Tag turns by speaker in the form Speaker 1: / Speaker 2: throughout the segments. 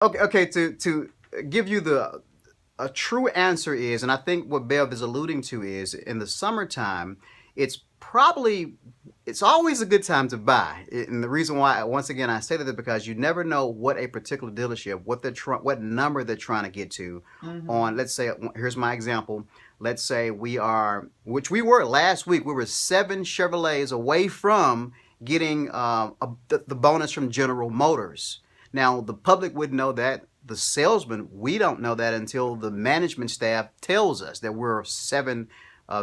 Speaker 1: Okay. To give you the a true answer is, and I think what Bev is alluding to is, in the summertime, it's probably it's always a good time to buy. And the reason why, once again, I say that is because you never know what a particular dealership, what number they're trying to get to.
Speaker 2: Mm-hmm.
Speaker 1: On, let's say, here's my example. Let's say we are, which we were last week, we were 7 Chevrolets away from getting the bonus from General Motors. Now, the public would know that. The salesman, we don't know that until the management staff tells us that we're 7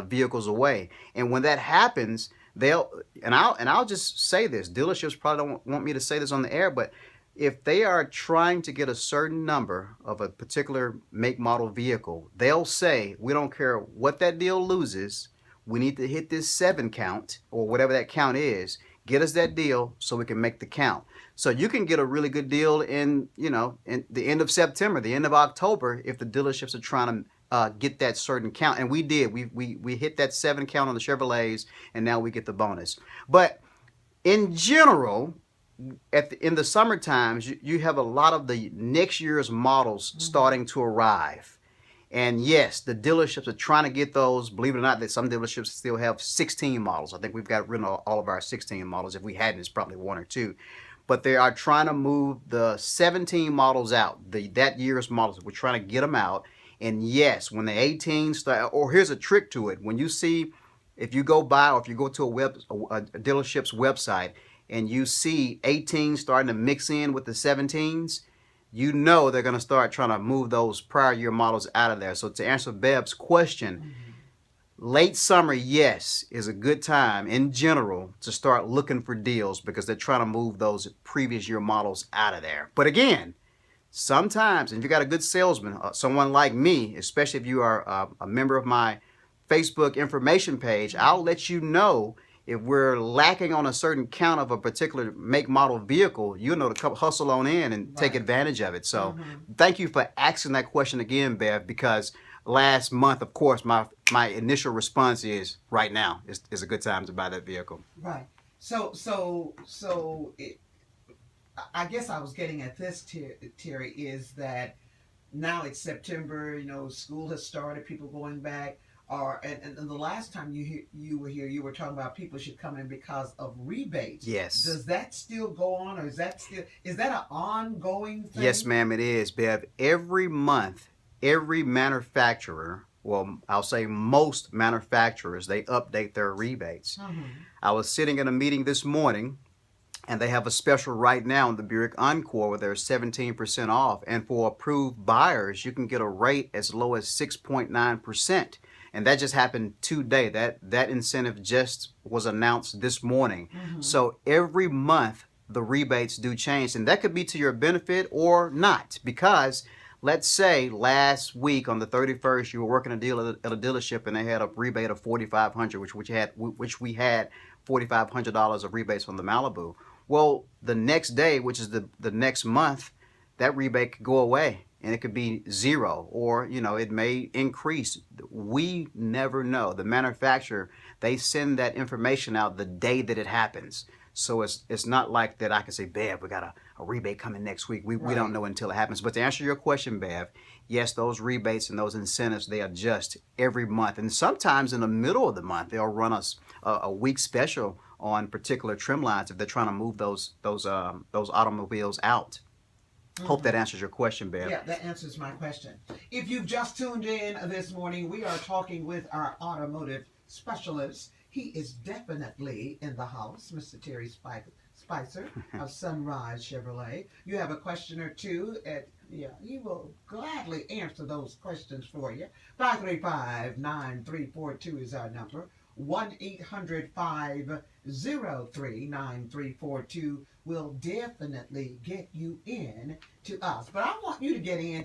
Speaker 1: vehicles away. And when that happens, they'll I'll just say this. Dealerships probably don't want me to say this on the air, but if they are trying to get a certain number of a particular make model vehicle, they'll say, we don't care what that deal loses, we need to hit this 7 count or whatever that count is. Get us that deal so we can make the count. So you can get a really good deal in the end of September, the end of October, if the dealerships are trying to get that certain count. And we did. We hit that 7 count on the Chevrolets, and now we get the bonus. But in general, in the summer times, you have a lot of the next year's models
Speaker 2: Mm-hmm.
Speaker 1: starting to arrive. And yes, the dealerships are trying to get those. Believe it or not, that some dealerships still have 16 models. I think we've got rid of all of our 16 models. If we hadn't, it's probably one or two. But they are trying to move the 17 models out, that year's models. We're trying to get them out. And yes, when the 18 start, or here's a trick to it. When you see, if you go by, or if you go to a dealership's website and you see 18 starting to mix in with the 17s, you know they're going to start trying to move those prior year models out of there. So to answer Beb's question,
Speaker 2: Mm-hmm.
Speaker 1: late summer, yes, is a good time in general to start looking for deals because they're trying to move those previous year models out of there. But again, sometimes, and if you got a good salesman, someone like me, especially if you are a member of my Facebook information page, I'll
Speaker 2: Mm-hmm.
Speaker 1: let you know if we're lacking on a certain count of a particular make model vehicle. You know to come hustle on in and take
Speaker 2: Right.
Speaker 1: advantage of it. So
Speaker 2: Mm-hmm.
Speaker 1: thank you for asking that question again, Bev, because last month, of course, my initial response is right now is a good time to buy that vehicle.
Speaker 2: Right. So I guess I was getting at this, Terry, is that now it's September. School has started. People going back. And the last time you were here, you were talking about people should come in because of rebates.
Speaker 1: Yes.
Speaker 2: Does that still go on, or is that an ongoing
Speaker 1: Yes,
Speaker 2: thing?
Speaker 1: ma'am, it is, Bev. Every month, every manufacturer, well, I'll say most manufacturers, they update their rebates.
Speaker 2: Mm-hmm.
Speaker 1: I was sitting in a meeting this morning, and they have a special right now in the Buick Encore where they're 17% off. And for approved buyers, you can get a rate as low as 6.9%. And that just happened today. That incentive just was announced this morning.
Speaker 2: Mm-hmm.
Speaker 1: So every month the rebates do change, and that could be to your benefit or not. Because let's say last week on the 31st you were working a deal at a dealership and they had a rebate of 4,500, which we had $4,500 of rebates from the Malibu. Well, the next day, which is the next month, that rebate could go away and it could be zero, or it may increase. We never know. The manufacturer, they send that information out the day that it happens. So it's not like that I can say, Bev, we got a rebate coming next week. We don't
Speaker 2: Right.
Speaker 1: know until it happens. But to answer your question, Bev, yes, those rebates and those incentives, they adjust every month. And sometimes in the middle of the month, they'll run us a week special on particular trim lines if they're trying to move those automobiles out. Hope that
Speaker 2: Mm-hmm.
Speaker 1: answers your question, Bev.
Speaker 2: Yeah, that answers my question. If you've just tuned in this morning, we are talking with our automotive specialist. He is definitely in the house, Mr. Terry Spicer of Sunrise Chevrolet. You have a question or two, yeah, he will gladly answer those questions for you. 535-9342 is our number. 1-800-503-9342 will definitely get you in to us. But I want you to get in